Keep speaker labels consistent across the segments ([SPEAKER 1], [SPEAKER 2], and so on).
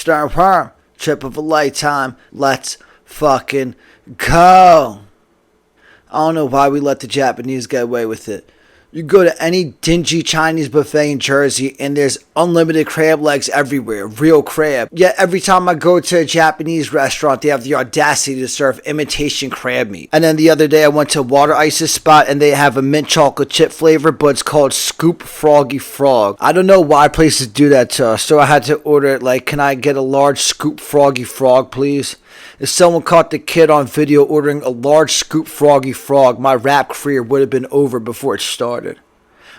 [SPEAKER 1] Star Perm, trip of a lifetime. Let's fucking go. I don't know why we let the Japanese get away with it. You go to any dingy Chinese buffet in Jersey and there's unlimited crab legs everywhere, real crab. Yet every time I go to a Japanese restaurant, they have the audacity to serve imitation crab meat. And then the other day I went to Water Ice's spot and they have a mint chocolate chip flavor, but it's called Scoop Froggy Frog. I don't know why places do that to us, so I had to order it like, can I get a large Scoop Froggy Frog, please? If someone caught the kid on video ordering a large Scoop Froggy Frog, my rap career would have been over before it started.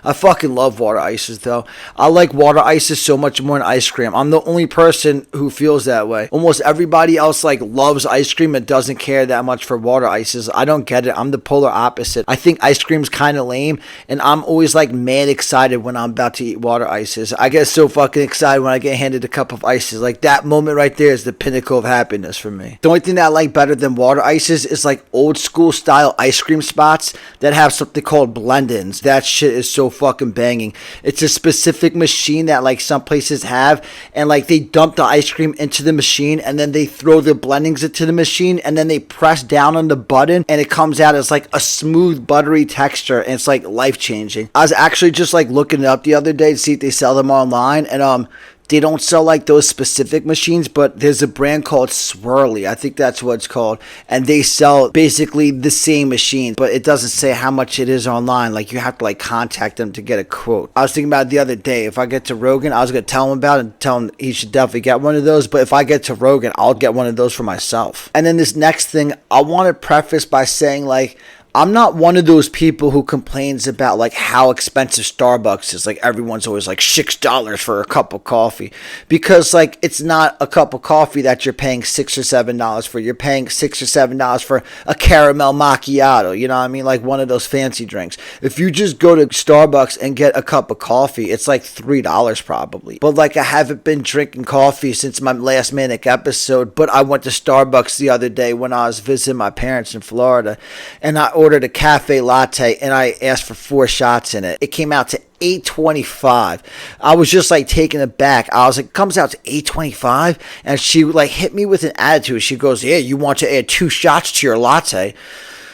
[SPEAKER 1] I fucking love Water Ices though. I like Water Ices so much more than ice cream. I'm the only person who feels that way. Almost everybody else like loves ice cream and doesn't care that much for Water Ices. I don't get it. I'm the polar opposite. I think ice cream's kind of lame and I'm always like mad excited when I'm about to eat Water Ices. I get so fucking excited when I get handed a cup of ices. Like that moment right there is the pinnacle of happiness for me. The only thing that I like better than Water Ices is like old school style ice cream spots that have something called blend-ins. That shit is so fucking banging. It's a specific machine that like some places have, and like they dump the ice cream into the machine and then they throw the blendings into the machine and then they press down on the button and it comes out as like a smooth buttery texture and it's like life changing. I was actually just like looking it up the other day to see if they sell them online, and they don't sell like those specific machines, but there's a brand called Swirly. I think that's what it's called. And they sell basically the same machine, but it doesn't say how much it is online. Like you have to like contact them to get a quote. I was thinking about it the other day. If I get to Rogan, I was going to tell him about it and tell him he should definitely get one of those. But if I get to Rogan, I'll get one of those for myself. And then this next thing, I want to preface by saying like, I'm not one of those people who complains about like how expensive Starbucks is. Like everyone's always like $6 for a cup of coffee, because like it's not a cup of coffee that you're paying $6 or $7 for. You're paying $6 or $7 for a caramel macchiato. You know what I mean? Like one of those fancy drinks. If you just go to Starbucks and get a cup of coffee, it's like $3 probably. But like I haven't been drinking coffee since my last Manic episode, but I went to Starbucks the other day when I was visiting my parents in Florida, and I ordered a cafe latte and I asked for 4 shots in it. It came out to $8.25. I was just like taken aback. I was like, it comes out to $8.25, and she like hit me with an attitude. She goes, yeah, you want to add 2 shots to your latte?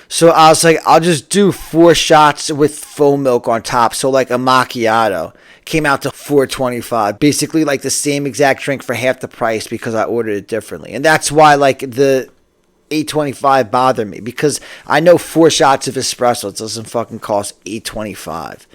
[SPEAKER 1] So I was like, I'll just do 4 shots with foam milk on top. So like a macchiato. Came out to $4.25. Basically like the same exact drink for half the price because I ordered it differently. And that's why like the $8.25 bother me, because I know 4 shots of espresso doesn't fucking cost $8.25.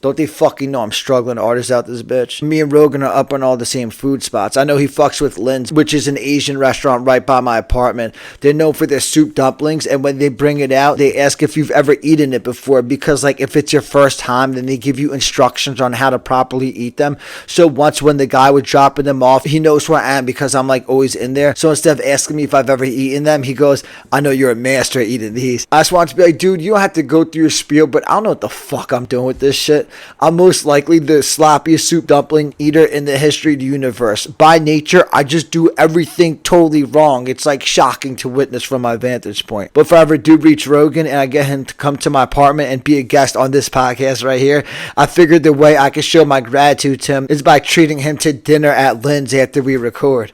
[SPEAKER 1] Don't they fucking know I'm struggling artist out this bitch? Me and Rogan are up on all the same food spots. I know he fucks with Lynn's, which is an Asian restaurant right by my apartment. They're known for their soup dumplings, and when they bring it out, they ask if you've ever eaten it before, because like if it's your first time, then they give you instructions on how to properly eat them. So once when the guy was dropping them off, he knows where I am because I'm like always in there. So instead of asking me if I've ever eaten them, he goes, I know you're a master at eating these. I just want to be like, dude, you don't have to go through your spiel, but I don't know what the fuck I'm doing with this shit. I'm most likely the sloppiest soup dumpling eater in the history of the universe. By nature, I just do everything totally wrong. It's like shocking to witness from my vantage point. But if I ever do reach Rogan and I get him to come to my apartment and be a guest on this podcast right here, I figured the way I could show my gratitude to him is by treating him to dinner at Lynn's after we record.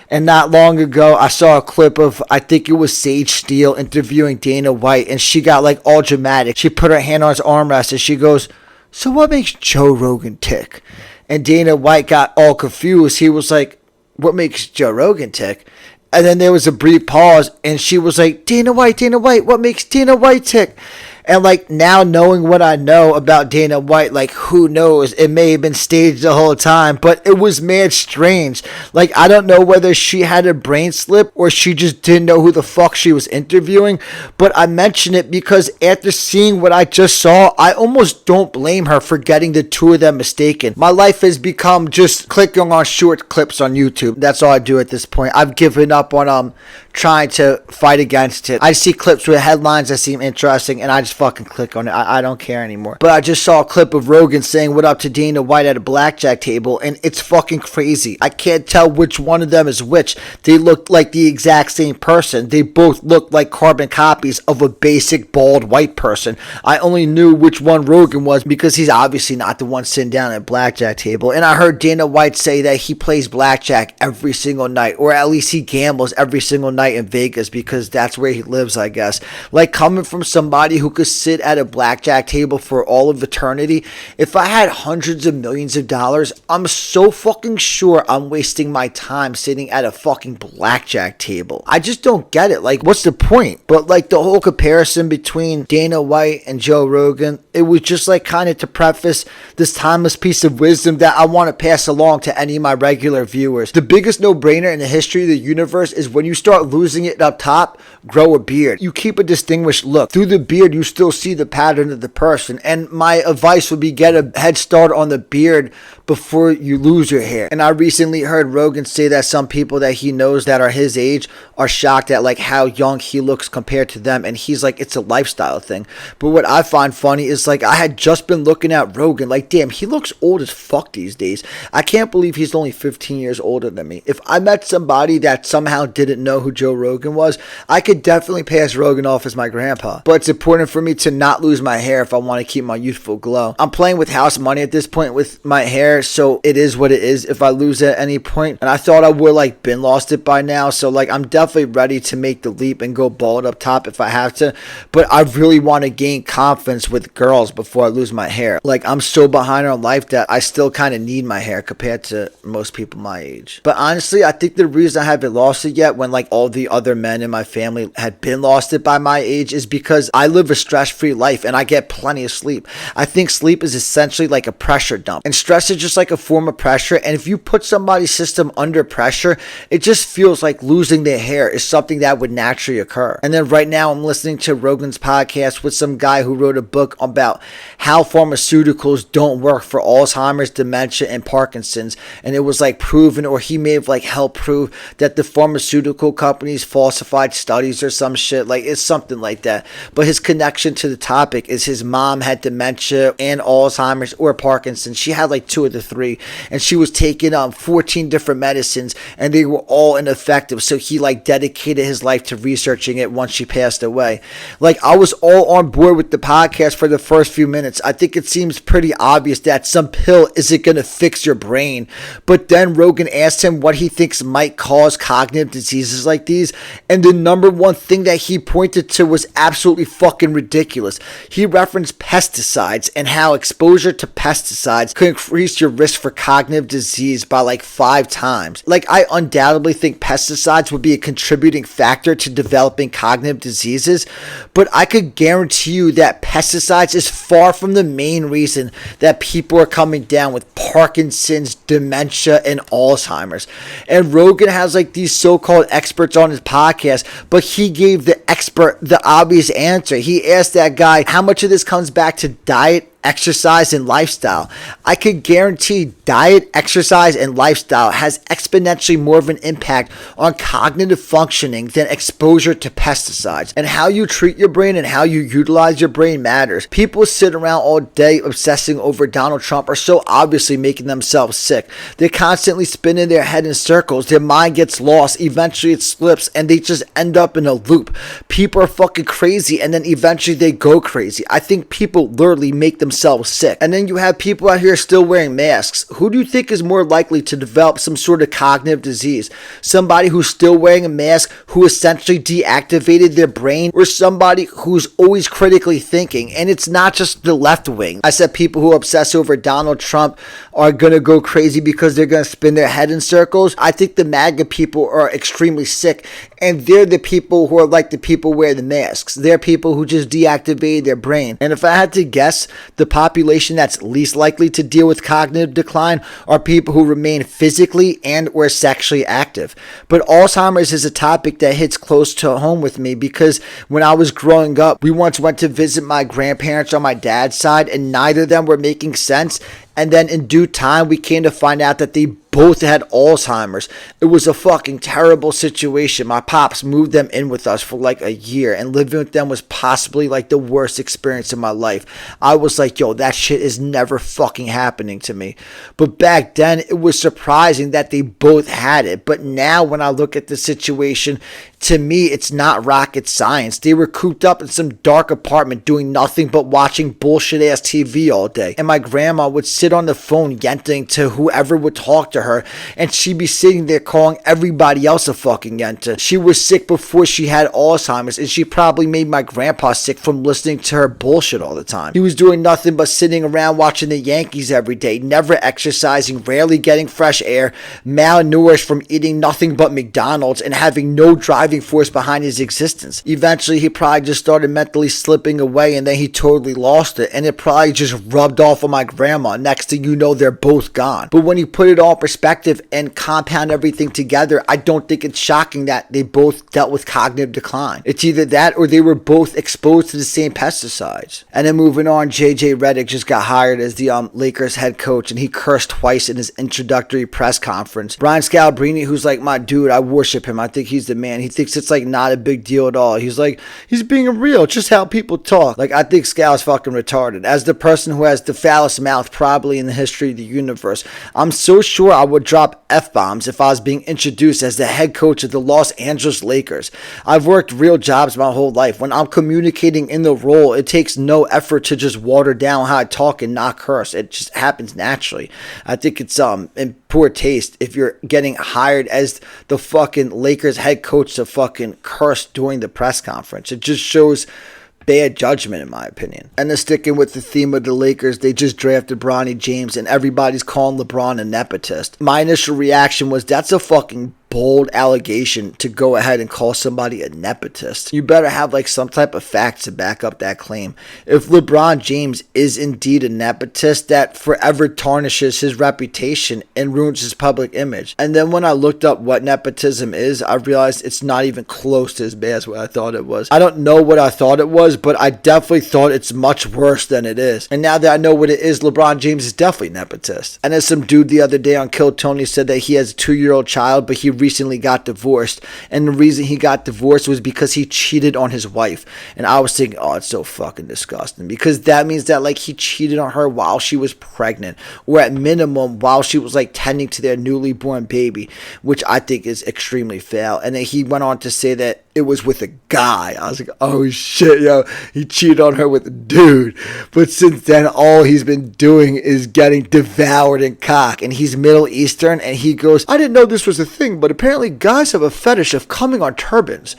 [SPEAKER 1] And not long ago, I saw a clip of, I think it was Sage Steele interviewing Dana White, and she got like all dramatic. She put her hand on his armrest and she goes, so what makes Joe Rogan tick? And Dana White got all confused. He was like, what makes Joe Rogan tick? And then there was a brief pause, and she was like, Dana White, what makes Dana White tick? And like now knowing what I know about Dana White, like who knows, it may have been staged the whole time, but it was mad strange. Like I don't know whether she had a brain slip or she just didn't know who the fuck she was interviewing, but I mention it because after seeing what I just saw, I almost don't blame her for getting the 2 of them mistaken. My life has become just clicking on short clips on YouTube. That's all I do at this point. I've given up on trying to fight against it. I see clips with headlines that seem interesting and I just fucking click on it. I don't care anymore. But I just saw a clip of Rogan saying what up to Dana White at a blackjack table, and it's fucking crazy. I can't tell which one of them is which. They look like the exact same person. They both look like carbon copies of a basic bald white person. I only knew which one Rogan was because he's obviously not the one sitting down at a blackjack table. And I heard Dana White say that he plays blackjack every single night, or at least he gambles every single night in Vegas because that's where he lives, I guess. Like, coming from somebody who could sit at a blackjack table for all of eternity, if I had hundreds of millions of dollars, I'm so fucking sure I'm wasting my time sitting at a fucking blackjack table. I just don't get it. Like, what's the point? But like, the whole comparison between Dana White and Joe Rogan, it was just like kind of to preface this timeless piece of wisdom that I want to pass along to any of my regular viewers. The biggest no-brainer in the history of the universe is when you start losing it up top, grow a beard. You keep a distinguished look. Through the beard, you still see the pattern of the person. And my advice would be get a head start on the beard before you lose your hair. And I recently heard Rogan say that some people that he knows that are his age are shocked at like how young he looks compared to them. And he's like, it's a lifestyle thing. But what I find funny is like, I had just been looking at Rogan, like, damn, he looks old as fuck these days. I can't believe he's only 15 years older than me. If I met somebody that somehow didn't know who Joe Rogan was, I could definitely pass Rogan off as my grandpa. But it's important for me to not lose my hair if I want to keep my youthful glow. I'm playing with house money at this point with my hair, so it is what it is if I lose it at any point. And I thought I would like been lost it by now, so like I'm definitely ready to make the leap and go bald up top if I have to. But I really want to gain confidence with girls before I lose my hair. Like, I'm so behind on life that I still kind of need my hair compared to most people my age. But honestly, I think the reason I haven't lost it yet when like all the other men in my family had been lost it by my age is because I live a stress-free life and I get plenty of sleep. I think sleep is essentially like a pressure dump, and stress is just like a form of pressure. And if you put somebody's system under pressure, it just feels like losing their hair is something that would naturally occur. And then right now I'm listening to Rogan's podcast with some guy who wrote a book about how pharmaceuticals don't work for Alzheimer's, dementia, and Parkinson's. And it was like proven, or he may have like helped prove, that the pharmaceutical companies falsified studies or some shit. Like, it's something like that. But his connection to the topic is his mom had dementia and Alzheimer's or Parkinson's. She had like 2 of the 3, and she was taking 14 different medicines, and they were all ineffective. So he like dedicated his life to researching it once she passed away. Like, I was all on board with the podcast for the first few minutes. I think it seems pretty obvious that some pill isn't going to fix your brain. But then Rogan asked him what he thinks might cause cognitive diseases like these, and the number one thing that he pointed to was absolutely fucking ridiculous. He referenced pesticides and how exposure to pesticides could increase your risk for cognitive disease by like 5 times. Like, I undoubtedly think pesticides would be a contributing factor to developing cognitive diseases, but I could guarantee you that pesticides is far from the main reason that people are coming down with Parkinson's, dementia, and Alzheimer's. And Rogan has like these so-called experts on his podcast, but he gave the expert the obvious answer. He asked that guy how much of this comes back to diet, exercise, and lifestyle. I could guarantee diet, exercise, and lifestyle has exponentially more of an impact on cognitive functioning than exposure to pesticides. And how you treat your brain and how you utilize your brain matters. People sit around all day obsessing over Donald Trump are so obviously making themselves sick. They're constantly spinning their head in circles. Their mind gets lost. Eventually it slips and they just end up in a loop. People are fucking crazy and then eventually they go crazy. I think people literally make themselves sick. And then you have people out here still wearing masks. Who do you think is more likely to develop some sort of cognitive disease? Somebody who's still wearing a mask who essentially deactivated their brain, or somebody who's always critically thinking? And it's not just the left wing. I said people who obsess over Donald Trump are gonna go crazy because they're gonna spin their head in circles. I think the MAGA people are extremely sick, and they're the people who are like the people wearing the masks. They're people who just deactivated their brain. And if I had to guess, the population that's least likely to deal with cognitive decline are people who remain physically and or sexually active. But Alzheimer's is a topic that hits close to home with me because when I was growing up, we once went to visit my grandparents on my dad's side, and neither of them were making sense. And then in due time, we came to find out that they both had Alzheimer's. It was a fucking terrible situation. My pops moved them in with us for like a year, and living with them was possibly like the worst experience of my life. I was like, yo, that shit is never fucking happening to me. But back then, it was surprising that they both had it. But now when I look at the situation, to me, it's not rocket science. They were cooped up in some dark apartment doing nothing but watching bullshit ass TV all day. And my grandma would sit on the phone yenting to whoever would talk to her, and she'd be sitting there calling everybody else a fucking yenta. She was sick before she had Alzheimer's, and she probably made my grandpa sick from listening to her bullshit all the time. He was doing nothing but sitting around watching the Yankees every day, never exercising, rarely getting fresh air, malnourished from eating nothing but McDonald's, and having no driving force behind his existence. Eventually, he probably just started mentally slipping away, and then he totally lost it, and it probably just rubbed off on my grandma. Next thing you know, they're both gone. But when you put it all in perspective and compound everything together, I don't think it's shocking that they both dealt with cognitive decline. It's either that or they were both exposed to the same pesticides. And then moving on, JJ Redick just got hired as the Lakers head coach, and he cursed twice in his introductory press conference. Brian Scalabrine, who's like my dude, I worship him. I think he's the man. He thinks it's like not a big deal at all. He's like, he's being real, just how people talk. Like, I think Scal's fucking retarded. As the person who has the foulest mouth probably in the history of the universe, I'm so sure I would drop F-bombs if I was being introduced as the head coach of the Los Angeles Lakers. I've worked real jobs my whole life. When I'm communicating in the role, it takes no effort to just water down how I talk and not curse. It just happens naturally. I think it's in poor taste if you're getting hired as the fucking Lakers head coach to fucking curse during the press conference. It just shows bad judgment, in my opinion. And then sticking with the theme of the Lakers, they just drafted Bronny James, and everybody's calling LeBron a nepotist. My initial reaction was, that's a fucking bold allegation to go ahead and call somebody a nepotist. You better have like some type of facts to back up that claim. If LeBron James is indeed a nepotist, that forever tarnishes his reputation and ruins his public image. And then when I looked up what nepotism is, I realized it's not even close to as bad as what I thought it was. I don't know what I thought it was, but I definitely thought it's much worse than it is. And now that I know what it is, LeBron James is definitely nepotist. And as some dude the other day on Kill Tony said that he has a 2-year-old child, but he recently got divorced, and the reason he got divorced was because he cheated on his wife. And I was thinking, oh, it's so fucking disgusting, because that means that like he cheated on her while she was pregnant, or at minimum while she was like tending to their newly born baby, which I think is extremely foul. And then he went on to say that it was with a guy. I was like, oh shit, yo, he cheated on her with a dude. But since then, all he's been doing is getting devoured in cock. And he's Middle Eastern, and he goes, I didn't know this was a thing, but apparently guys have a fetish of coming on turbans.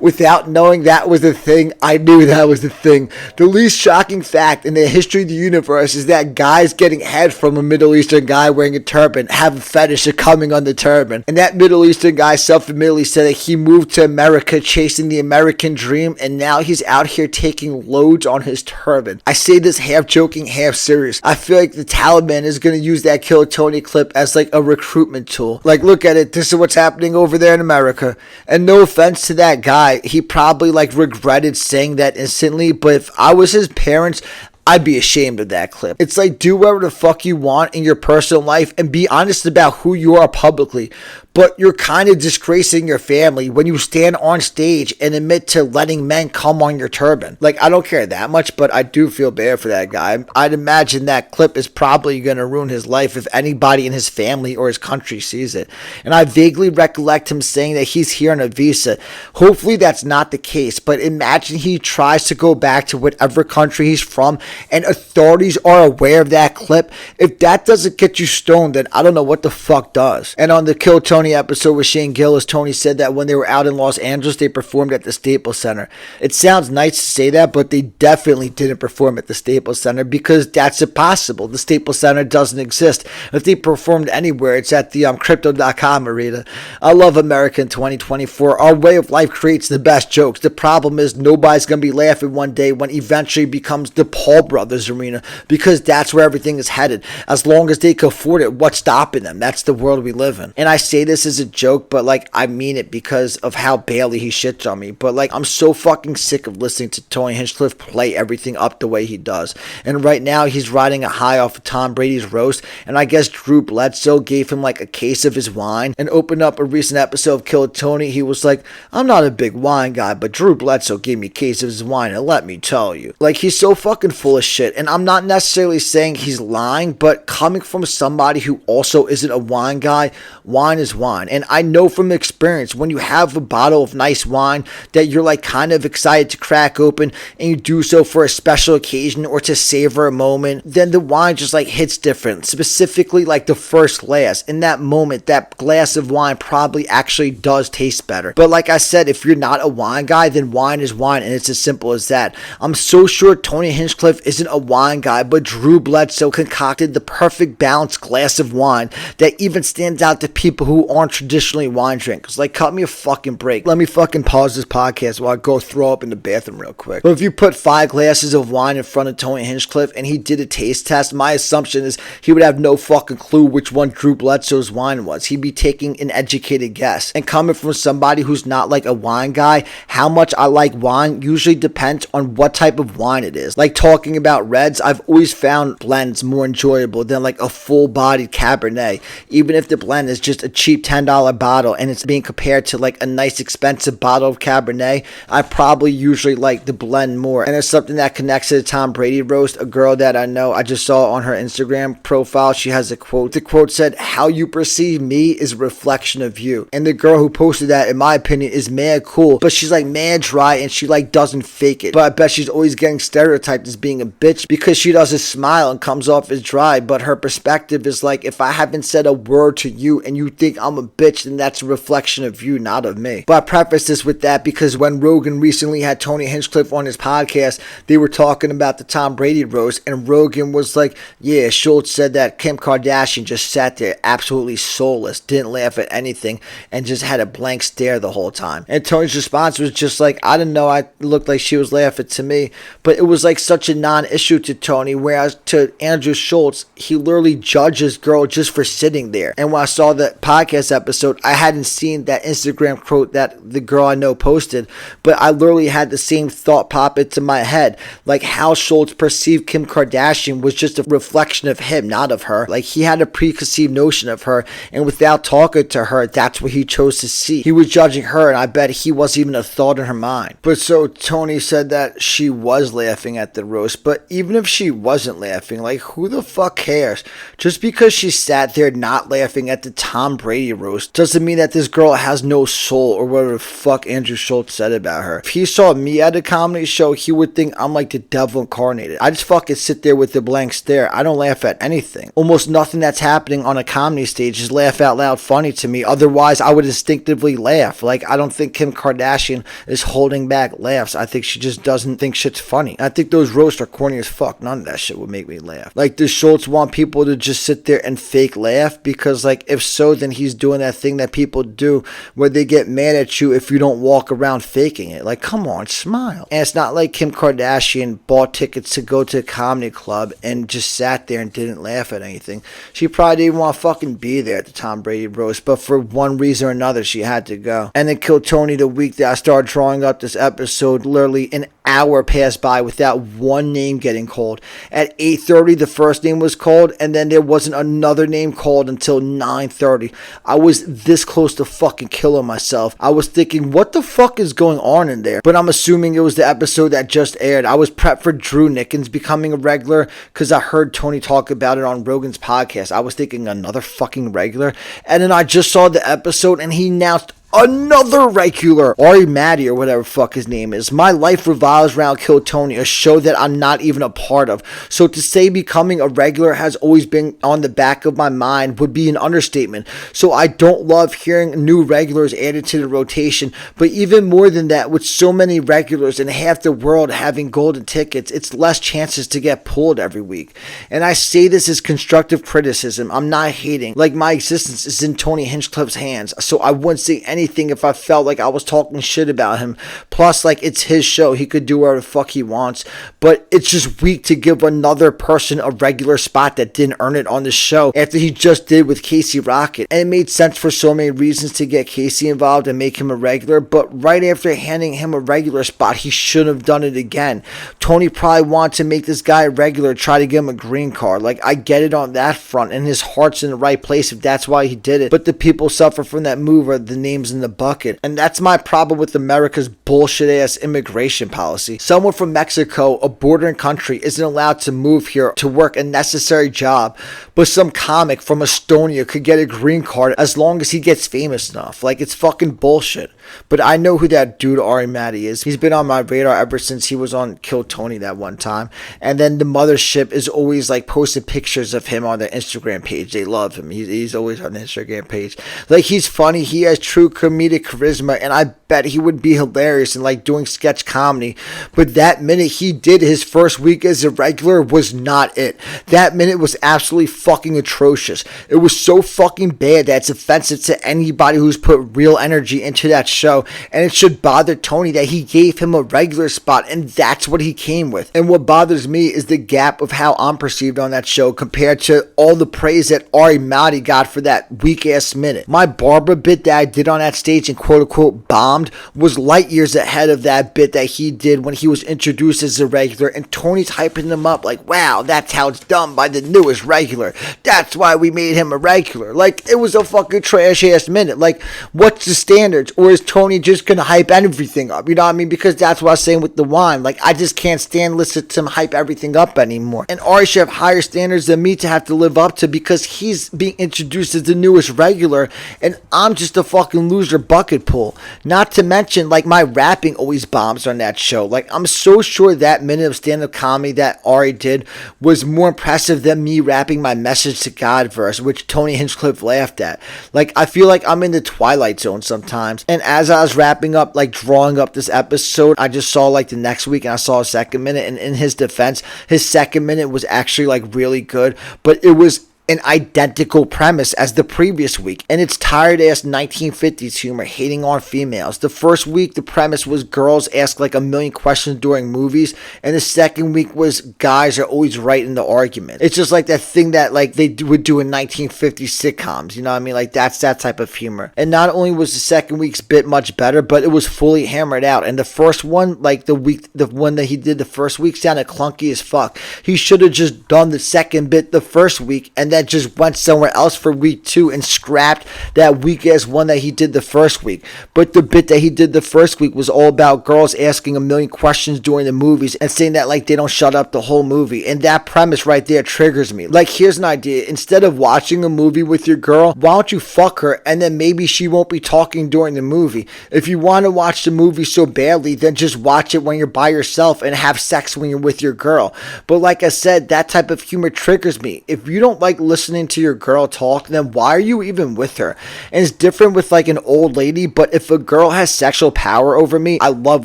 [SPEAKER 1] Without knowing that was the thing, I knew that was the thing. The least shocking fact in the history of the universe is that guys getting head from a Middle Eastern guy wearing a turban have a fetish of coming on the turban. And that Middle Eastern guy self-admittedly said that he moved to America chasing the American dream, and now he's out here taking loads on his turban. I say this half joking, half serious. I feel like the Taliban is going to use that Kill Tony clip as like a recruitment tool. Like, look at it, this is what's happening over there in America. And no offense to that guy, he probably like regretted saying that instantly, but if I was his parents, I'd be ashamed of that clip. It's like, do whatever the fuck you want in your personal life and be honest about who you are publicly. But you're kind of disgracing your family when you stand on stage and admit to letting men come on your turban. Like, I don't care that much, but I do feel bad for that guy. I'd imagine that clip is probably going to ruin his life if anybody in his family or his country sees it. And I vaguely recollect him saying that he's here on a visa. Hopefully that's not the case, but imagine he tries to go back to whatever country he's from and authorities are aware of that clip. If that doesn't get you stoned, then I don't know what the fuck does. And on the Kill Tony episode with Shane Gillis, Tony said that when they were out in Los Angeles, they performed at the Staples Center. It sounds nice to say that, but they definitely didn't perform at the Staples Center because that's impossible. The Staples Center doesn't exist. If they performed anywhere, it's at the Crypto.com arena. I love America in 2024. Our way of life creates the best jokes. The problem is nobody's going to be laughing one day when eventually becomes the Paul Brothers arena, because that's where everything is headed. As long as they can afford it, what's stopping them? That's the world we live in. And I say this as a joke, but like I mean it because of how badly he shits on me. But like I'm so fucking sick of listening to Tony Hinchcliffe play everything up the way he does. And right now he's riding a high off of Tom Brady's roast, and I guess Drew Bledsoe gave him like a case of his wine. And opened up a recent episode of Kill Tony, he was like, I'm not a big wine guy, but Drew Bledsoe gave me a case of his wine, and let me tell you. Like, he's so fucking full of shit. And I'm not necessarily saying he's lying, but coming from somebody who also isn't a wine guy, wine is wine. And I know from experience, when you have a bottle of nice wine that you're like kind of excited to crack open, and you do so for a special occasion or to savor a moment, then the wine just like hits different. Specifically like the first glass. In that moment, that glass of wine probably actually does taste better. But like I said, if you're not a wine guy, then wine is wine, and it's as simple as that. I'm so sure Tony Hinchcliffe isn't a wine guy, but Drew Bledsoe concocted the perfect balanced glass of wine that even stands out to people who aren't traditionally wine drinkers. Like, cut me a fucking break. Let me fucking pause this podcast while I go throw up in the bathroom real quick. But if you put 5 glasses of wine in front of Tony Hinchcliffe and he did a taste test, my assumption is he would have no fucking clue which one Drew Bledsoe's wine was. He'd be taking an educated guess. And coming from somebody who's not like a wine guy, how much I like wine usually depends on what type of wine it is. Like, talking about reds, I've always found blends more enjoyable than like a full-bodied Cabernet. Even if the blend is just a cheap $10 bottle and it's being compared to like a nice expensive bottle of Cabernet, I probably usually like the blend more. And it's something that connects to the Tom Brady roast. A girl that I know, I just saw on her Instagram profile, she has a quote. The quote said, "How you perceive me is a reflection of you." And the girl who posted that, in my opinion, is mad cool, but she's like mad dry and she like doesn't fake it. But I bet she's always getting stereotyped as being a bitch because she doesn't smile and comes off as dry. But her perspective is like, if I haven't said a word to you and you think I'm a bitch, then that's a reflection of you, not of me. But I preface this with that because when Rogan recently had Tony Hinchcliffe on his podcast, they were talking about the Tom Brady roast, and Rogan was like, yeah, Schultz said that Kim Kardashian just sat there absolutely soulless, didn't laugh at anything, and just had a blank stare the whole time. And Tony's response was just like, I didn't know, I looked like she was laughing to me. But it was like such a non-issue to Tony, whereas to Andrew Schultz, he literally judged his girl just for sitting there. And when I saw the podcast episode, I hadn't seen that Instagram quote that the girl I know posted, but I literally had the same thought pop into my head. Like, how Schultz perceived Kim Kardashian was just a reflection of him, not of her. Like, he had a preconceived notion of her, and without talking to her, that's what he chose to see. He was judging her, and I bet he wasn't even a thought in her mind. But so Tony said that she was laughing at the roast, but even if she wasn't laughing, like, who the fuck cares? Just because she sat there not laughing at the Tom Brady roast doesn't mean that this girl has no soul, or whatever the fuck Andrew Schultz said about her. If he saw me at a comedy show, he would think I'm like the devil incarnated. I just fucking sit there with a blank stare. I don't laugh at anything. Almost nothing that's happening on a comedy stage is laugh out loud funny to me. Otherwise, I would instinctively laugh. Like, I don't think Kim Kardashian is holding back laughs. I think she just doesn't think shit's funny. I think those roasts are corny as fuck. None of that shit would make me laugh. Like, does Schultz want people to just sit there and fake laugh? Because, like, if so, then he's doing that thing that people do where they get mad at you if you don't walk around faking it. Like, come on, smile. And it's not like Kim Kardashian bought tickets to go to a comedy club and just sat there and didn't laugh at anything. She probably didn't want to fucking be there at the Tom Brady roast, but for one reason or another, she had to go. And then Kill Tony, the week that I started drawing up this episode, literally an hour passed by without one name getting called. At 8:30, the first name was called, and then there wasn't another name called until 9:30. I was this close to fucking killing myself. I was thinking, what the fuck is going on in there? But I'm assuming it was the episode that just aired. I was prepped for Drew Nickens becoming a regular because I heard Tony talk about it on Rogan's podcast. I was thinking another fucking regular, and then I just saw the episode and he announced another regular, Ari Maddie or whatever fuck his name is. My life revolves around Kill Tony, a show that I'm not even a part of. So to say becoming a regular has always been on the back of my mind would be an understatement. So I don't love hearing new regulars added to the rotation. But even more than that, with so many regulars and half the world having golden tickets, it's less chances to get pulled every week. And I say this as constructive criticism. I'm not hating. Like, my existence is in Tony Hinchcliffe's hands, so I wouldn't say anything anything if I felt like I was talking shit about him. Plus, like, it's his show. He could do whatever the fuck he wants. But it's just weak to give another person a regular spot that didn't earn it on the show after he just did with Casey Rocket. And it made sense for so many reasons to get Casey involved and make him a regular, but right after handing him a regular spot, he shouldn't have done it again. Tony probably wanted to make this guy a regular, try to give him a green card. Like, I get it on that front, and his heart's in the right place if that's why he did it. But the people suffer from that move are the names in the bucket. And that's my problem with America's bullshit ass immigration policy. Someone from Mexico, a bordering country, isn't allowed to move here to work a necessary job, but some comic from Estonia could get a green card as long as he gets famous enough. Like, it's fucking bullshit. But I know who that dude Ari Matty is. He's been on my radar ever since he was on Kill Tony that one time. And then the mothership is always like posting pictures of him on their Instagram page. They love him. He's always on the Instagram page. Like, he's funny. He has true comedic charisma, and I bet he would be hilarious in like doing sketch comedy. But that minute he did his first week as a regular was not it. That minute was absolutely fucking atrocious. It was so fucking bad that it's offensive to anybody who's put real energy into that show, and it should bother Tony that he gave him a regular spot, and that's what he came with. And what bothers me is the gap of how I'm perceived on that show compared to all the praise that Ari Matty got for that weak ass minute. My Barbara bit that I did on that stage and quote unquote bombed was light years ahead of that bit that he did when he was introduced as a regular, and Tony's hyping him up like, wow, that's how it's done by the newest regular. That's why we made him a regular. Like, it was a fucking trash ass minute. Like, what's the standards? Or is Tony just gonna hype everything up? You know what I mean? Because that's what I was saying with the wine. Like, I just can't stand listening to him hype everything up anymore. And Ari should have higher standards than me to have to live up to, because he's being introduced as the newest regular, and I'm just a fucking loser bucket pool. Not to mention, like, my rapping always bombs on that show. Like, I'm so sure that minute of stand-up comedy that Ari did was more impressive than me rapping my Message to God verse, which Tony Hinchcliffe laughed at. Like, I feel like I'm in the Twilight Zone sometimes. And as I was wrapping up, like, drawing up this episode, I just saw, like, the next week, and I saw a second minute, and in his defense, his second minute was actually, like, really good, but it was an identical premise as the previous week, and it's tired ass 1950s humor hating on females. The first week the premise was girls ask like a million questions during movies, and the second week was guys are always right in the argument. It's just like that thing that like they would do in 1950s sitcoms, you know what I mean? Like, that's that type of humor. And not only was the second week's bit much better, but it was fully hammered out. And the first one, like the one that he did the first week, sounded clunky as fuck. He should have just done the second bit the first week and then just went somewhere else for week 2 and scrapped that weak ass one that he did the first week. But the bit that he did the first week was all about girls asking a million questions during the movies and saying that like they don't shut up the whole movie. And that premise right there triggers me. Like, here's an idea. Instead of watching a movie with your girl, why don't you fuck her and then maybe she won't be talking during the movie? If you want to watch the movie so badly, then just watch it when you're by yourself and have sex when you're with your girl. But like I said, that type of humor triggers me. If you don't like listening to your girl talk, then why are you even with her? And it's different with like an old lady, but if a girl has sexual power over me, I love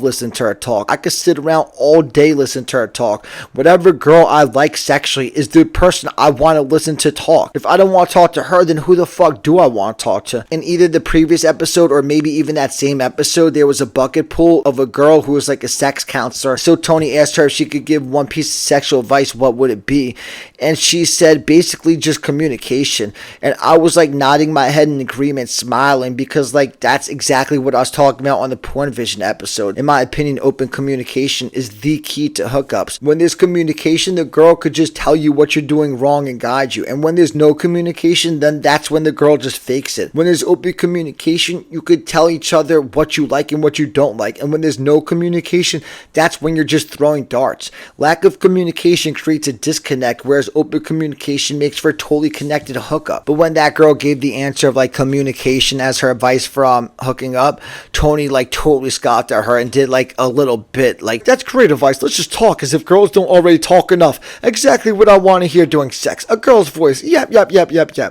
[SPEAKER 1] listening to her talk. I could sit around all day listening to her talk. Whatever girl I like sexually is the person I want to listen to talk. If I don't want to talk to her, then who the fuck do I want to talk to? In either the previous episode or maybe even that same episode, there was a bucket pool of a girl who was like a sex counselor. So Tony asked her if she could give one piece of sexual advice, what would it be? And she said basically just communication. And I was like nodding my head in agreement, smiling, because like that's exactly what I was talking about on the Porn Vision episode. In my opinion, open communication is the key to hookups. When there's communication, the girl could just tell you what you're doing wrong and guide you. And when there's no communication, then that's when the girl just fakes it. When there's open communication, you could tell each other what you like and what you don't like. And when there's no communication, that's when you're just throwing darts. Lack of communication creates a disconnect, whereas open communication makes for a totally connected hookup. But when that girl gave the answer of like communication as her advice for hooking up, Tony like totally scoffed at her and did like a little bit like, that's great advice, let's just talk as if girls don't already talk enough. Exactly what I want to hear during sex. A girl's voice. Yep.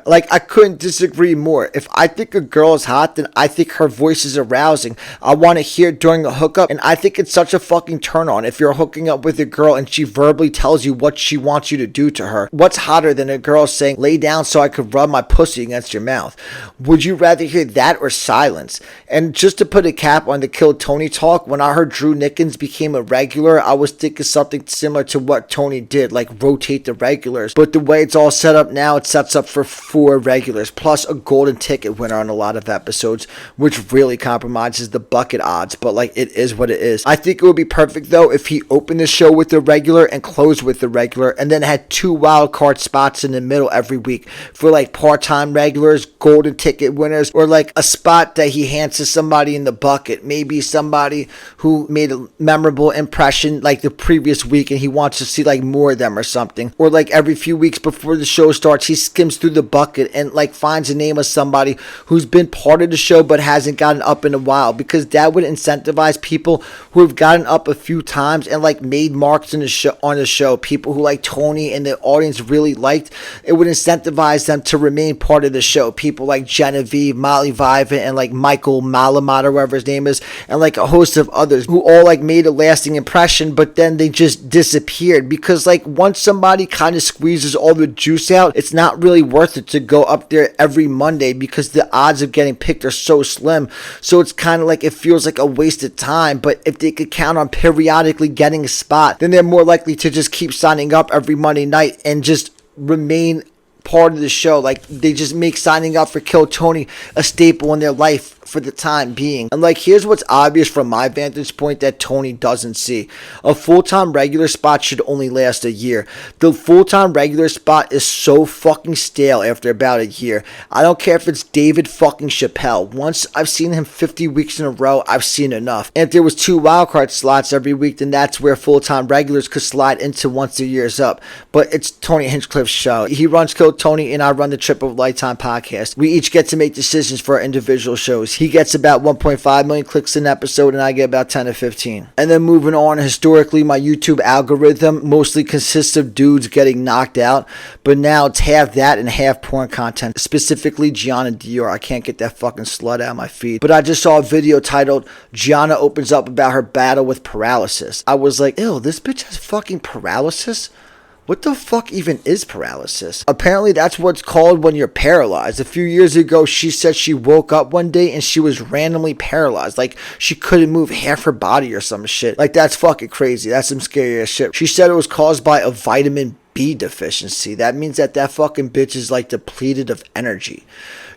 [SPEAKER 1] Like, I couldn't disagree more. If I think a girl is hot, then I think her voice is arousing. I want to hear it during a hookup, and I think it's such a fucking turn on if you're hooking up with a girl and she verbally tells you what she wants you to do to her. What's hotter than a girl saying, "Lay down so I could rub my pussy against your mouth." Would you rather hear that or silence? And just to put a cap on the Kill Tony talk, when I heard Drew Nickens became a regular, I was thinking something similar to what Tony did, like rotate the regulars. But the way it's all set up now, it sets up for 4 regulars, plus a golden ticket winner on a lot of episodes, which really compromises the bucket odds, but like it is what it is. I think it would be perfect though if he opened the show with the regular and closed with the regular, and then had 2 wild card spots in the middle every week for like part-time regulars, golden ticket winners, or like a spot that he hands to somebody in the bucket, maybe somebody who made a memorable impression like the previous week and he wants to see like more of them or something. Or like every few weeks before the show starts, he skims through the bucket and like finds a name of somebody who's been part of the show but hasn't gotten up in a while, because that would incentivize people who have gotten up a few times and like made marks in the show, on the show, people who like Tony and the audience really liked. It would incentivize them to remain part of the show. People like Genevieve, Molly Viva, and like Michael Malamat or whatever his name is, and like a host of others who all like made a lasting impression, but then they just disappeared, because like once somebody kind of squeezes all the juice out, it's not really worth it to go up there every Monday, because the odds of getting picked are so slim. So it's kind of like it feels like a waste of time. But if they could count on periodically getting a spot, then they're more likely to just keep signing up every Monday night and just remain part of the show. Like they just make signing up for Kill Tony a staple in their life for the time being. And like, here's what's obvious from my vantage point that Tony doesn't see. A full-time regular spot should only last a year. The full-time regular spot is so fucking stale after about a year. I don't care if it's David fucking Chappelle. Once I've seen him 50 weeks in a row, I've seen enough. And if there was 2 wildcard slots every week, then that's where full-time regulars could slide into once the year's up. But it's Tony Hinchcliffe's show. He runs Kill Tony and I run the Trip of a Lifetime podcast. We each get to make decisions for our individual shows. He gets about 1.5 million clicks an episode and I get about 10 to 15. And then moving on, historically my YouTube algorithm mostly consists of dudes getting knocked out, but now it's half that and half porn content, specifically Gianna Dior. I can't get that fucking slut out of my feed. But I just saw a video titled Gianna opens up about her battle with paralysis. I was like, ew, this bitch has fucking paralysis? What the fuck even is paralysis? Apparently that's what's called when you're paralyzed. A few years ago, she said she woke up one day and she was randomly paralyzed. Like she couldn't move half her body or some shit. Like that's fucking crazy. That's some scary ass shit. She said it was caused by a vitamin B deficiency. That means that fucking bitch is like depleted of energy.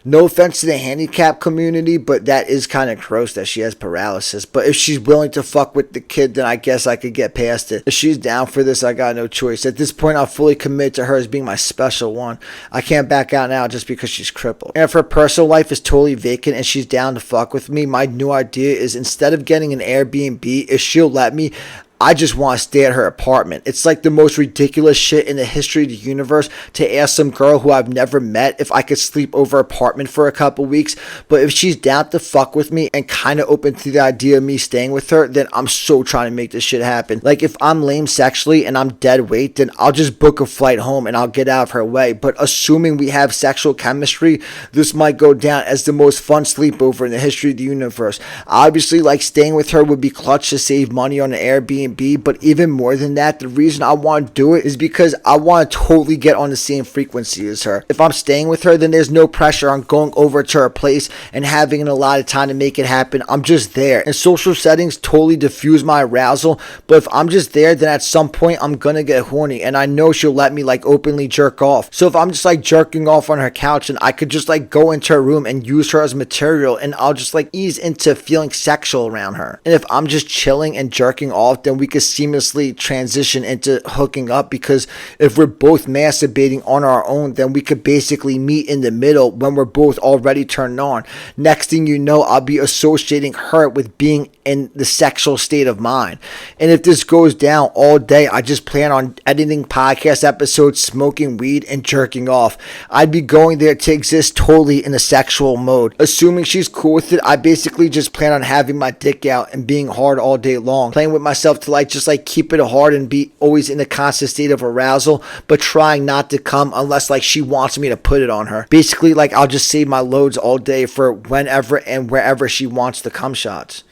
[SPEAKER 1] No offense to the handicap community, but that is kind of gross that she has paralysis. But if she's willing to fuck with the kid, then I guess I could get past it. If she's down for this, I got no choice. At this point, I'll fully commit to her as being my special one. I can't back out now just because she's crippled. And if her personal life is totally vacant and she's down to fuck with me, my new idea is instead of getting an Airbnb, if she'll let me, I just want to stay at her apartment. It's like the most ridiculous shit in the history of the universe to ask some girl who I've never met if I could sleep over her apartment for a couple weeks. But if she's down to fuck with me and kind of open to the idea of me staying with her, then I'm so trying to make this shit happen. Like if I'm lame sexually and I'm dead weight, then I'll just book a flight home and I'll get out of her way. But assuming we have sexual chemistry, this might go down as the most fun sleepover in the history of the universe. Obviously, like staying with her would be clutch to save money on an Airbnb. But even more than that, the reason I want to do it is because I want to totally get on the same frequency as her. If I'm staying with her, then there's no pressure on going over to her place and having a lot of time to make it happen. I'm just there. And social settings totally diffuse my arousal, but if I'm just there, then at some point I'm gonna get horny, and I know she'll let me like openly jerk off. So if I'm just like jerking off on her couch, and I could just like go into her room and use her as material, and I'll just like ease into feeling sexual around her. And if I'm just chilling and jerking off, then we could seamlessly transition into hooking up, because if we're both masturbating on our own, then we could basically meet in the middle when we're both already turned on. Next thing you know, I'll be associating her with being in the sexual state of mind. And if this goes down all day, I just plan on editing podcast episodes, smoking weed, and jerking off. I'd be going there to exist totally in a sexual mode. Assuming she's cool with it, I basically just plan on having my dick out and being hard all day long, playing with myself to like just like keep it hard and be always in a constant state of arousal, but trying not to come unless like she wants me to put it on her. Basically, like I'll just save my loads all day for whenever and wherever she wants the cum shots.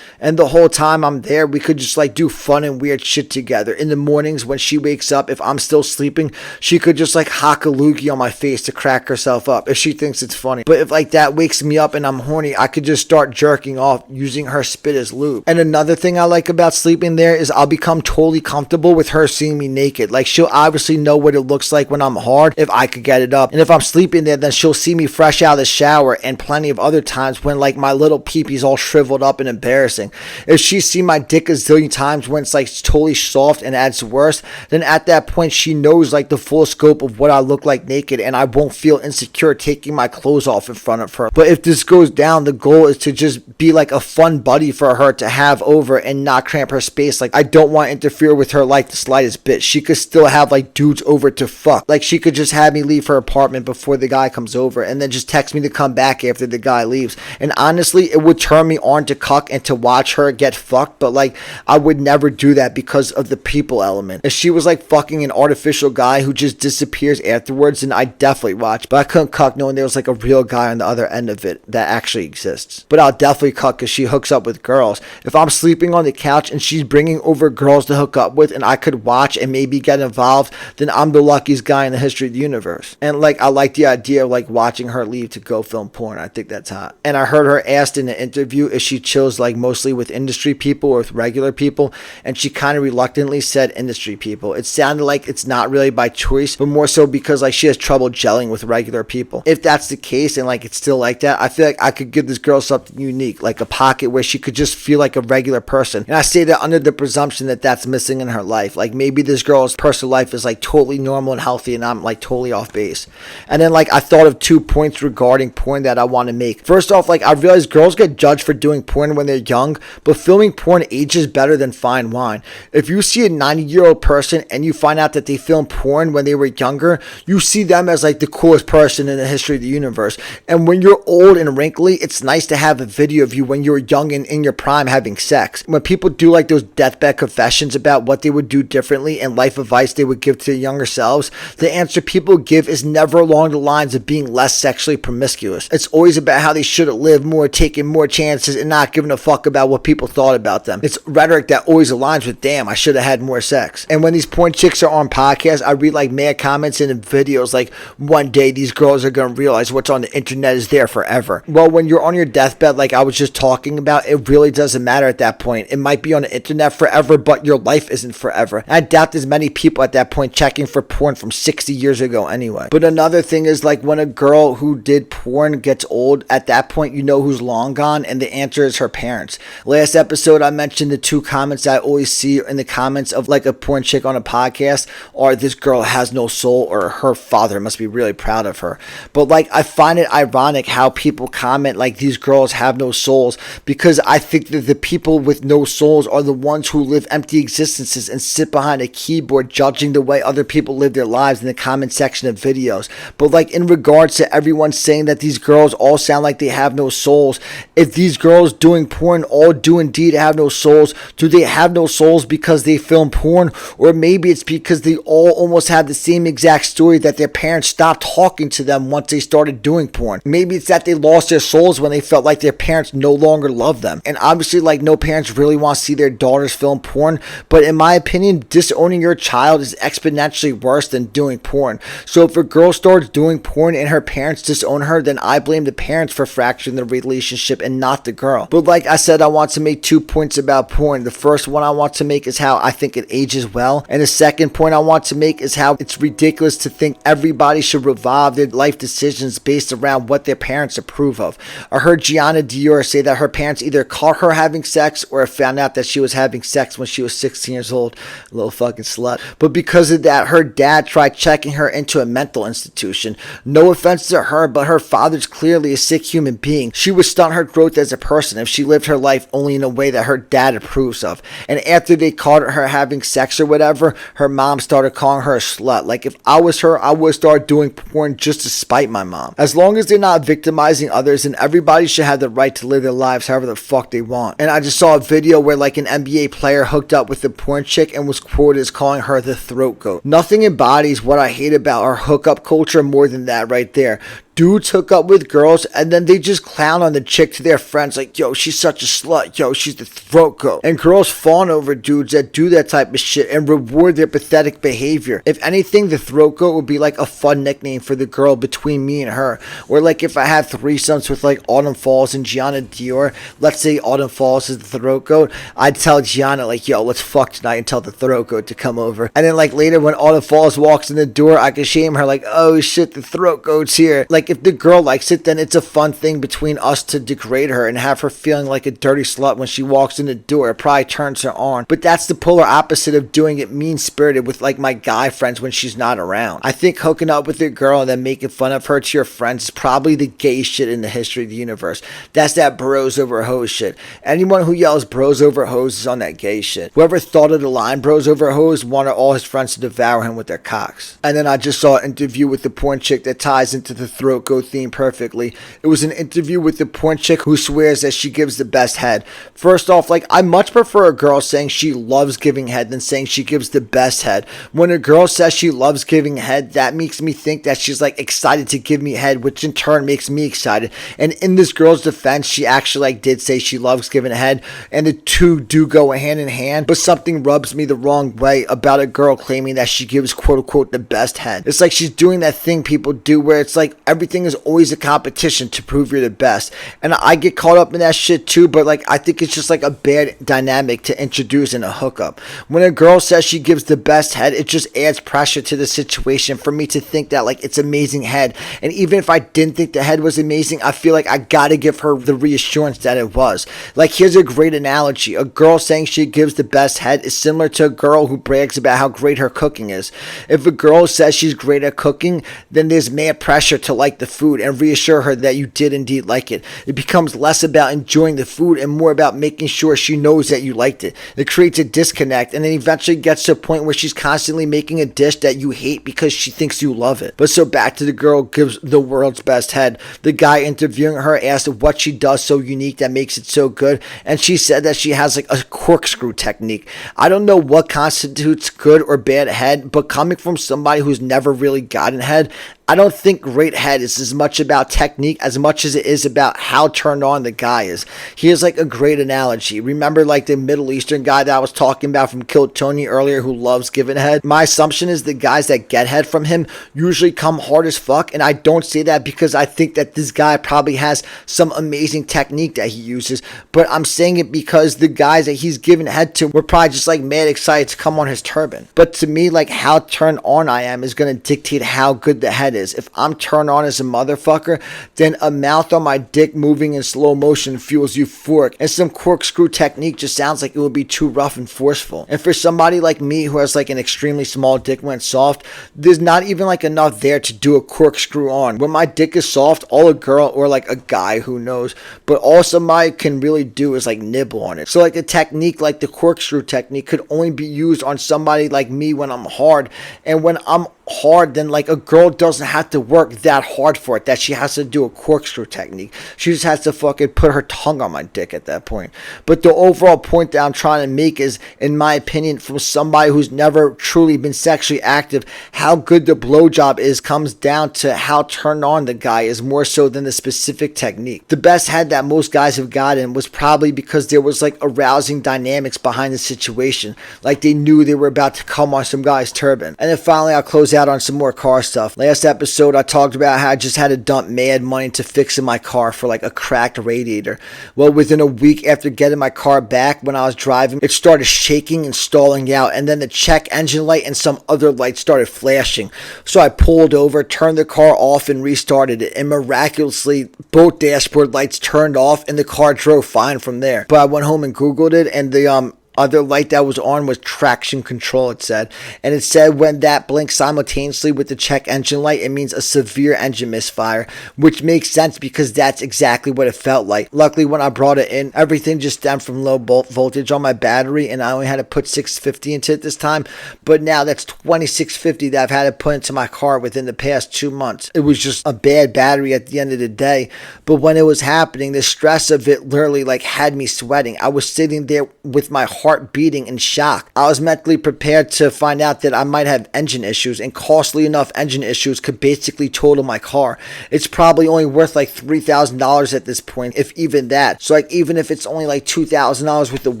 [SPEAKER 1] And the whole time I'm there, we could just like do fun and weird shit together. In the mornings when she wakes up, if I'm still sleeping, she could just like hock a loogie on my face to crack herself up if she thinks it's funny. But if like that wakes me up and I'm horny, I could just start jerking off using her spit as lube. And another thing I like about sleeping there is I'll become totally comfortable with her seeing me naked. Like she'll obviously know what it looks like when I'm hard if I could get it up. And if I'm sleeping there, then she'll see me fresh out of the shower, and plenty of other times when like my little peepee's all shriveled up and embarrassing. If she's seen my dick a zillion times when it's like totally soft and at its worst, then at that point she knows like the full scope of what I look like naked, and I won't feel insecure taking my clothes off in front of her. But if this goes down, the goal is to just be like a fun buddy for her to have over and not cramp her space. Like I don't want to interfere with her like the slightest bit. She could still have like dudes over to fuck. Like she could just have me leave her apartment before the guy comes over and then just text me to come back after the guy leaves. And honestly, it would turn me on to cuck and to watch her get fucked, but like I would never do that because of the people element. If she was like fucking an artificial guy who just disappears afterwards, then I'd definitely watch. But I couldn't cuck knowing there was like a real guy on the other end of it that actually exists. But I'll definitely cuck because she hooks up with girls. If I'm sleeping on the couch and she's bringing over girls to hook up with and I could watch and maybe get involved, then I'm the luckiest guy in the history of the universe. And like I like the idea of like watching her leave to go film porn. I think that's hot. And I heard her asked in an interview if she chills like mostly with industry people or with regular people, and she kind of reluctantly said industry people. It sounded like it's not really by choice, but more so because like she has trouble gelling with regular people. If that's the case and like it's still like that, I feel like I could give this girl something unique, like a pocket where she could just feel like a regular person. And I say that under the presumption that that's missing in her life. Like maybe this girl's personal life is like totally normal and healthy and I'm like totally off base. And then like I thought of 2 points regarding porn that I want to make. First off, like I realize girls get judged for doing porn when they're young, but filming porn ages better than fine wine. If you see a 90-year-old person and you find out that they filmed porn when they were younger, you see them as like the coolest person in the history of the universe. And when you're old and wrinkly, it's nice to have a video of you when you were young and in your prime having sex. When people do like those deathbed confessions about what they would do differently and life advice they would give to their younger selves, the answer people give is never along the lines of being less sexually promiscuous. It's always about how they should have lived more, taken more chances, and not giving a fuck about what people thought about them. It's rhetoric that always aligns with, damn, I should have had more sex. And when these porn chicks are on podcasts, I read like mad comments and in videos like, one day these girls are going to realize what's on the internet is there forever. Well, when you're on your deathbed, like I was just talking about, it really doesn't matter at that point. It might be on the internet forever, but your life isn't forever. And I doubt there's many people at that point checking for porn from 60 years ago anyway. But another thing is like when a girl who did porn gets old, at that point you know who's long gone, and the answer is her parents. Last episode I mentioned the 2 comments I always see in the comments of like a porn chick on a podcast are, this girl has no soul, or her father must be really proud of her. But like I find it ironic how people comment like these girls have no souls, because I think that the people with no souls are the ones who live empty existences and sit behind a keyboard judging the way other people live their lives in the comment section of videos. But like in regards to everyone saying that these girls all sound like they have no souls, if these girls doing porn all do indeed have no souls, do they have no souls because they film porn? Or maybe it's because they all almost have the same exact story, that their parents stopped talking to them once they started doing porn. Maybe it's that they lost their souls when they felt like their parents no longer loved them. And obviously like no parents really want to see their daughters film porn, but in my opinion, disowning your child is exponentially worse than doing porn. So if a girl starts doing porn and her parents disown her, then I blame the parents for fracturing the relationship and not the girl. But like I said, I want to make 2 points about porn. The first one I want to make is how I think it ages well, and the second point I want to make is how it's ridiculous to think everybody should revolve their life decisions based around what their parents approve of. I heard Gianna Dior say that her parents either caught her having sex or found out that she was having sex when she was 16 years old. A little fucking slut. But because of that, her dad tried checking her into a mental institution. No offense to her, but her father's clearly a sick human being. She would stunt her growth as a person if she lived her life only in a way that her dad approves of. And after they caught her having sex or whatever, her mom started calling her a slut. Like if I was her, I would start doing porn just to spite my mom. As long as they're not victimizing others, and everybody should have the right to live their lives however the fuck they want. And I just saw a video where like an NBA player hooked up with a porn chick and was quoted as calling her the throat goat. Nothing embodies what I hate about our hookup culture more than that right there. dudes hook up with girls and then they just clown on the chick to their friends like, yo, she's such a slut, yo, she's the throat goat. And girls fawn over dudes that do that type of shit and reward their pathetic behavior. If anything, the throat goat would be like a fun nickname for the girl between me and her. Or like if I had threesomes with like Autumn Falls and Gianna Dior, let's say Autumn Falls is the throat goat, I'd tell Gianna like, yo, let's fuck tonight and tell the throat goat to come over. And then like later when Autumn Falls walks in the door, I can shame her like, oh shit, the throat goat's here. Like if the girl likes it, then it's a fun thing between us to degrade her and have her feeling like a dirty slut when she walks in the door. It probably turns her on. But that's the polar opposite of doing it mean-spirited with like my guy friends when she's not around. I think hooking up with a girl and then making fun of her to your friends is probably the gayest shit in the history of the universe. That's that bros over hoes shit. Anyone who yells bros over hoes is on that gay shit. Whoever thought of the line bros over hoes wanted all his friends to devour him with their cocks. And then I just saw an interview with the porn chick that ties into the throat goat theme perfectly. It was an interview with the porn chick who swears that she gives the best head. First off, like, I much prefer a girl saying she loves giving head than saying she gives the best head. When a girl says she loves giving head, that makes me think that she's like excited to give me head, which in turn makes me excited. And in this girl's defense, she actually like did say she loves giving head, and the two do go hand in hand. But something rubs me the wrong way about a girl claiming that she gives quote unquote the best head. It's like she's doing that thing people do where it's like everything is always a competition to prove you're the best. And I get caught up in that shit too, but like I think it's just like a bad dynamic to introduce in a hookup. When a girl says she gives the best head, it just adds pressure to the situation for me to think that like it's amazing head. And even if I didn't think the head was amazing, I feel like I gotta give her the reassurance that it was. Like, here's a great analogy. A girl saying she gives the best head is similar to a girl who brags about how great her cooking is. If a girl says she's great at cooking, then there's mad pressure to like the food and reassure her that you did indeed like it. It becomes less about enjoying the food and more about making sure she knows that you liked it. It creates a disconnect and then eventually gets to a point where she's constantly making a dish that you hate because she thinks you love it. But so back to the girl gives the world's best head. The guy interviewing her asked what she does so unique that makes it so good, and she said that she has like a corkscrew technique. I don't know what constitutes good or bad head, but coming from somebody who's never really gotten head, I don't think great head is as much about technique as much as it is about how turned on the guy is. Here's like a great analogy. Remember like the Middle Eastern guy that I was talking about from Kill Tony earlier who loves giving head? My assumption is the guys that get head from him usually come hard as fuck, and I don't say that because I think that this guy probably has some amazing technique that he uses, but I'm saying it because the guys that he's giving head to were probably just like mad excited to come on his turban. But to me, like how turned on I am is going to dictate how good the head is. If I'm turned on as a motherfucker, then a mouth on my dick moving in slow motion feels euphoric, and some corkscrew technique just sounds like it would be too rough and forceful. And for somebody like me who has like an extremely small dick when it's soft, there's not even like enough there to do a corkscrew on. When my dick is soft, all a girl or like a guy, who knows, but all somebody can really do is like nibble on it. So like the technique, like the corkscrew technique, could only be used on somebody like me when I'm hard, and when I'm hard, then like a girl doesn't have to work that hard for it, that she has to do a corkscrew technique. She just has to fucking put her tongue on my dick at that point. But the overall point that I'm trying to make is, in my opinion, from somebody who's never truly been sexually active, how good the blowjob is comes down to how turned on the guy is, more so than the specific technique. The best head that most guys have gotten was probably because there was like arousing dynamics behind the situation, like they knew they were about to come on some guy's turban. And then finally I'll close out on some more car stuff. Last episode I talked about how I just had to dump mad money to fixing my car for like a cracked radiator. Well, within a week after getting my car back, when I was driving, it started shaking and stalling out, and then the check engine light and some other lights started flashing. So I pulled over, turned the car off and restarted it, and miraculously both dashboard lights turned off and the car drove fine from there. But I went home and Googled it, and the other light that was on was traction control, it said. And it said when that blinks simultaneously with the check engine light, it means a severe engine misfire, which makes sense because that's exactly what it felt like. Luckily, when I brought it in, everything just stemmed from low voltage on my battery, and I only had to put 650 into it this time. But now that's 2650 that I've had to put into my car within the past 2 months. It was just a bad battery at the end of the day. But when it was happening, the stress of it literally like had me sweating. I was sitting there with my heart heart beating in shock. I was mentally prepared to find out that I might have engine issues, and costly enough engine issues could basically total my car. It's probably only worth like $3,000 at this point, if even that. So like, even if it's only like $2,000 worth of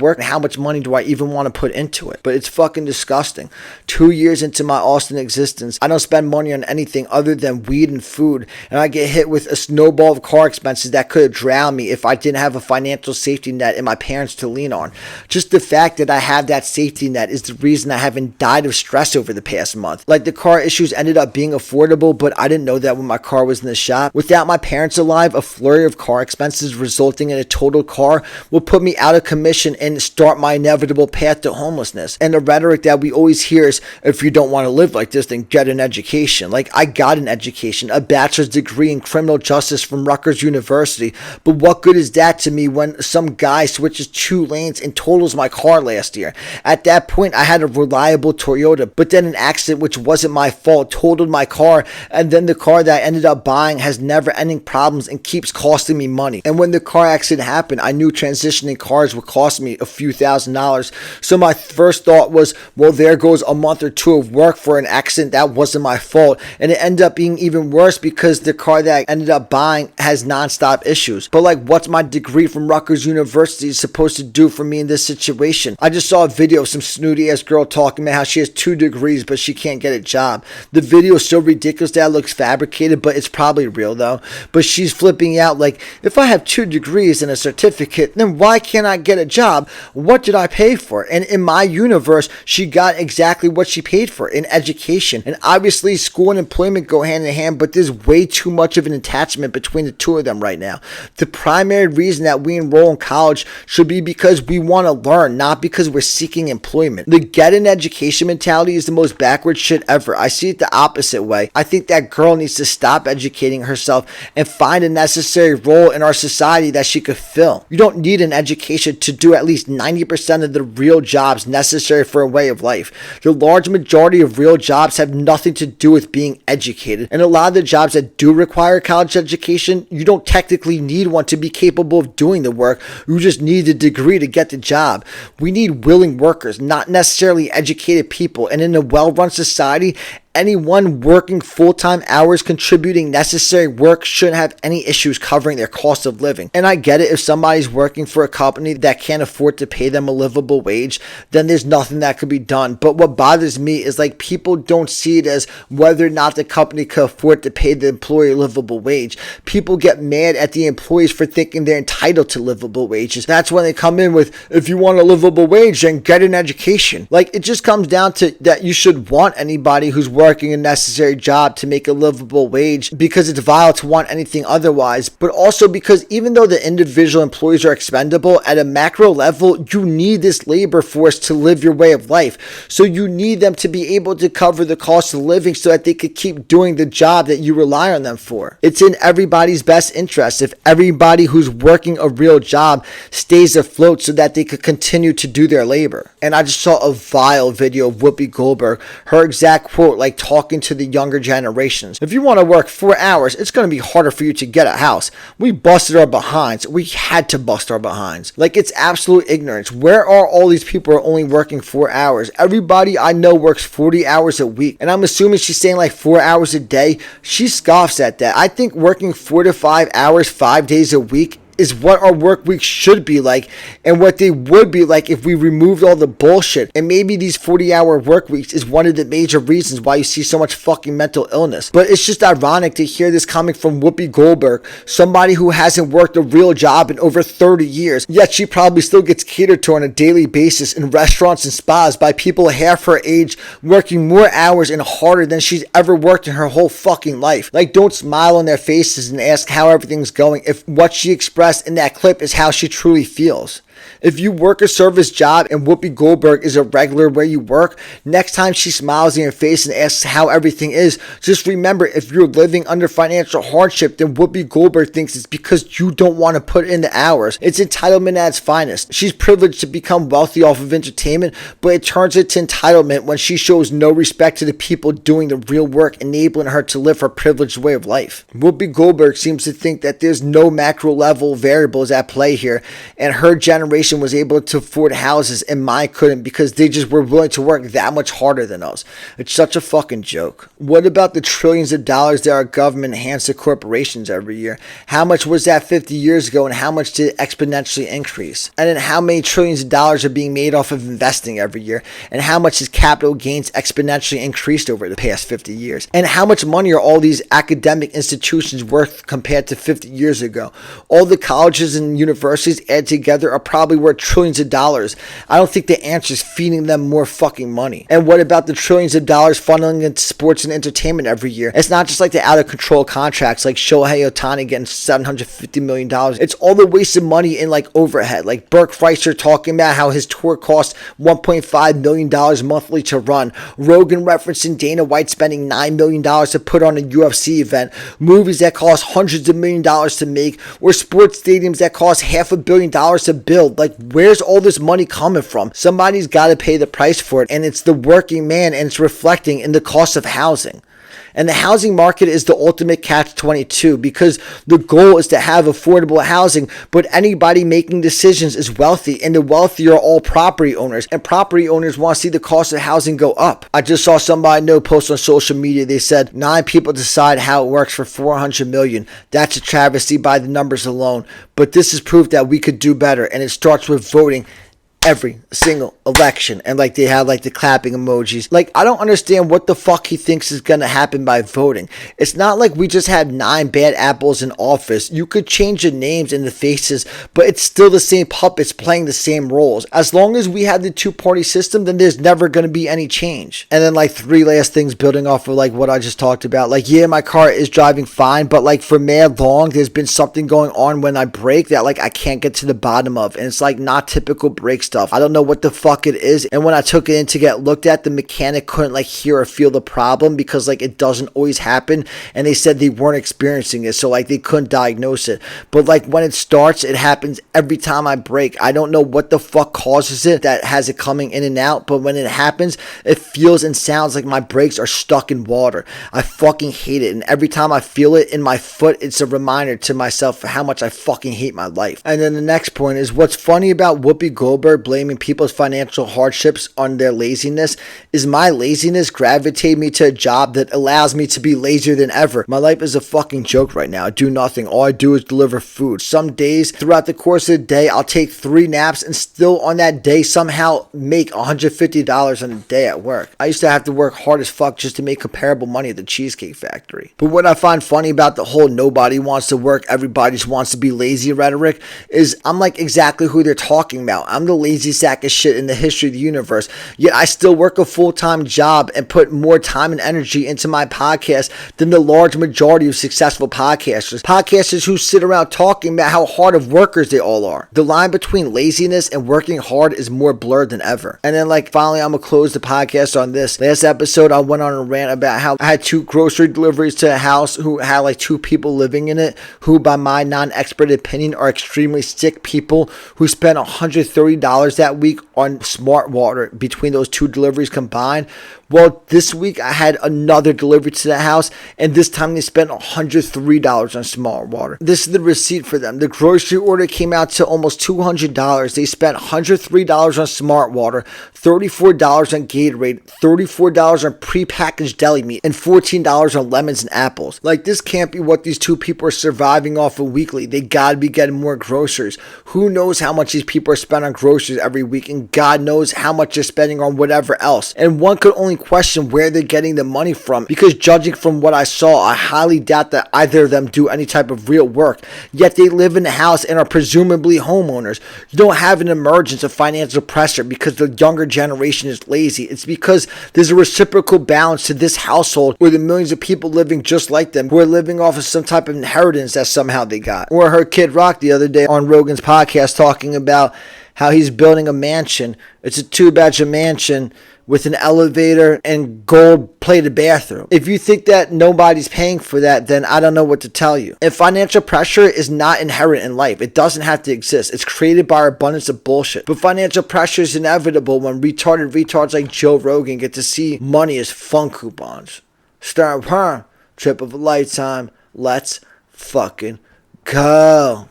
[SPEAKER 1] work, how much money do I even want to put into it? But it's fucking disgusting. 2 years into my Austin existence, I don't spend money on anything other than weed and food, and I get hit with a snowball of car expenses that could have drowned me if I didn't have a financial safety net and my parents to lean on. Just the fact that I have that safety net is the reason I haven't died of stress over the past month. Like, the car issues ended up being affordable, but I didn't know that when my car was in the shop. Without my parents alive, a flurry of car expenses resulting in a totaled car will put me out of commission and start my inevitable path to homelessness. And the rhetoric that we always hear is, if you don't want to live like this, then get an education. Like, I got an education, a bachelor's degree in criminal justice from Rutgers University, but what good is that to me when some guy switches 2 lanes and totals my car last year? At that point, I had a reliable Toyota, but then an accident, which wasn't my fault, totaled my car, and then the car that I ended up buying has never-ending problems and keeps costing me money. And when the car accident happened, I knew transitioning cars would cost me a few $1,000s, so my first thought was, well, there goes a month or 2 of work for an accident that wasn't my fault. And it ended up being even worse because the car that I ended up buying has non-stop issues. But like, what's my degree from Rutgers University supposed to do for me in this situation? I just saw a video of some snooty ass girl talking about how she has 2 degrees but she can't get a job. The video is so ridiculous that it looks fabricated, but it's probably real though. But she's flipping out like, if I have 2 degrees and a certificate, then why can't I get a job? What did I pay for? And in my universe, she got exactly what she paid for, in education. And obviously school and employment go hand in hand, but there's way too much of an attachment between the two of them right now. The primary reason that we enroll in college should be because we want to learn, not because we're seeking employment. The get an education mentality is the most backward shit ever. I see it the opposite way. I think that girl needs to stop educating herself and find a necessary role in our society that she could fill. You don't need an education to do at least 90% of the real jobs necessary for a way of life. The large majority of real jobs have nothing to do with being educated, and a lot of the jobs that do require a college education, you don't technically need one to be capable of doing the work. You just need a degree to get the job. We need willing workers, not necessarily educated people. And in a well-run society, anyone working full-time hours contributing necessary work shouldn't have any issues covering their cost of living. And I get it, if somebody's working for a company that can't afford to pay them a livable wage, then there's nothing that could be done. But what bothers me is like, people don't see it as whether or not the company could afford to pay the employee a livable wage. People get mad at the employees for thinking they're entitled to livable wages. That's when they come in with, if you want a livable wage, then get an education. Like, it just comes down to that you should want anybody who's working a necessary job to make a livable wage, because it's vile to want anything otherwise, but also because even though the individual employees are expendable, at a macro level, you need this labor force to live your way of life. So you need them to be able to cover the cost of living so that they could keep doing the job that you rely on them for. It's in everybody's best interest if everybody who's working a real job stays afloat so that they could continue to do their labor. And I just saw a vile video of Whoopi Goldberg, her exact quote, like talking to the younger generations. If you want to work 4 hours, it's going to be harder for you to get a house. We busted our behinds. We had to bust our behinds. Like, it's absolute ignorance. Where are all these people who are only working 4 hours? Everybody I know works 40 hours a week. And I'm assuming she's saying like 4 hours a day. She scoffs at that. I think working 4 to 5 hours, 5 days a week is what our work week should be like, and what they would be like if we removed all the bullshit. And maybe these 40-hour work weeks is one of the major reasons why you see so much fucking mental illness. But it's just ironic to hear this coming from Whoopi Goldberg, somebody who hasn't worked a real job in over 30 years, yet she probably still gets catered to on a daily basis in restaurants and spas by people half her age, working more hours and harder than she's ever worked in her whole fucking life. Like, don't smile on their faces and ask how everything's going if what she expressed in that clip is how she truly feels. If you work a service job and Whoopi Goldberg is a regular where you work, next time she smiles in your face and asks how everything is, just remember, if you're living under financial hardship, then Whoopi Goldberg thinks it's because you don't want to put in the hours. It's entitlement at its finest. She's privileged to become wealthy off of entertainment, but it turns into entitlement when she shows no respect to the people doing the real work, enabling her to live her privileged way of life. Whoopi Goldberg seems to think that there's no macro level variables at play here, and her generation generation was able to afford houses and mine couldn't because they just were willing to work that much harder than us. It's such a fucking joke. What about the trillions of dollars that our government hands to corporations every year? How much was that 50 years ago and how much did it exponentially increase? And then how many trillions of dollars are being made off of investing every year? And how much has capital gains exponentially increased over the past 50 years? And how much money are all these academic institutions worth compared to 50 years ago? All the colleges and universities added together are probably worth trillions of dollars. I don't think the answer is feeding them more fucking money. And what about the trillions of dollars funneling into sports and entertainment every year? It's not just like the out of control contracts like Shohei Ohtani getting $750 million. It's all the wasted money in like overhead. Like Burke Freister talking about how his tour costs $1.5 million monthly to run. Rogan referencing Dana White spending $9 million to put on a UFC event. Movies that cost hundreds of million dollars to make, or sports stadiums that cost $500 million to build. Like, where's all this money coming from? Somebody's got to pay the price for it, and it's the working man, and it's reflecting in the cost of housing. And the housing market is the ultimate catch-22 because the goal is to have affordable housing, but anybody making decisions is wealthy, and the wealthy are all property owners, and property owners want to see the cost of housing go up. I just saw somebody I know post on social media. They said 9 people decide how it works for 400 million. That's a travesty by the numbers alone, but this is proof that we could do better, and it starts with voting every single election. And like they have like the clapping emojis. Like, I don't understand what the fuck he thinks is gonna happen by voting. It's not like we just had 9 bad apples in office. You could change the names and the faces, but it's still the same puppets playing the same roles. As long as we have the 2-party system, then there's never gonna be any change. And then like 3 last things building off of like what I just talked about. Like, yeah, my car is driving fine, but like for mad long there's been something going on when I brake that like I can't get to the bottom of, and it's like not typical brake stuff. I don't know what the fuck it is. And when I took it in to get looked at, the mechanic couldn't like hear or feel the problem because like it doesn't always happen, and they said they weren't experiencing it, so like they couldn't diagnose it. But like when it starts, it happens every time I brake. I don't know what the fuck causes it that has it coming in and out, but when it happens, it feels and sounds like my brakes are stuck in water. I fucking hate it, and every time I feel it in my foot, it's a reminder to myself for how much I fucking hate my life. And then the next point is, what's funny about Whoopi Goldberg blaming people's financial hardships on their laziness is my laziness gravitated me to a job that allows me to be lazier than ever. My life is a fucking joke right now. I do nothing. All I do is deliver food. Some days throughout the course of the day, I'll take 3 naps and still on that day somehow make $150 on a day at work. I used to have to work hard as fuck just to make comparable money at the Cheesecake Factory. But what I find funny about the whole nobody wants to work, everybody just wants to be lazy rhetoric is I'm like exactly who they're talking about. I'm the lazy sack of shit in the history of the universe, yet I still work a full-time job and put more time and energy into my podcast than the large majority of successful podcasters who sit around talking about how hard of workers they all are. The line between laziness and working hard is more blurred than ever. And then like finally I'm gonna close the podcast on this. Last episode I went on a rant about how I had 2 grocery deliveries to a house who had like 2 people living in it who by my non-expert opinion are extremely sick people who spent $130 that week on smart water between those 2 deliveries combined. Well, this week I had another delivery to the house, and this time they spent $103 on smart water. This is the receipt for them. The grocery order came out to almost $200. They spent $103 on smart water, $34 on Gatorade, $34 on prepackaged deli meat, and $14 on lemons and apples. Like, this can't be what these 2 people are surviving off of weekly. They gotta be getting more groceries. Who knows how much these people are spending on groceries every week, and God knows how much they're spending on whatever else. And one could only question where they're getting the money from, because judging from what I saw, I highly doubt that either of them do any type of real work, yet they live in the house and are presumably homeowners. You don't have an emergence of financial pressure because the younger generation is lazy. It's because there's a reciprocal balance to this household where the millions of people living just like them who are living off of some type of inheritance that somehow they got. Or I heard Kid Rock the other day on Rogan's podcast talking about how he's building a mansion. It's a 2-bedroom mansion with an elevator and gold-plated bathroom. If you think that nobody's paying for that, then I don't know what to tell you. And financial pressure is not inherent in life. It doesn't have to exist. It's created by our abundance of bullshit. But financial pressure is inevitable when retards like Joe Rogan get to see money as fun coupons. Trip of a lifetime. Let's fucking go.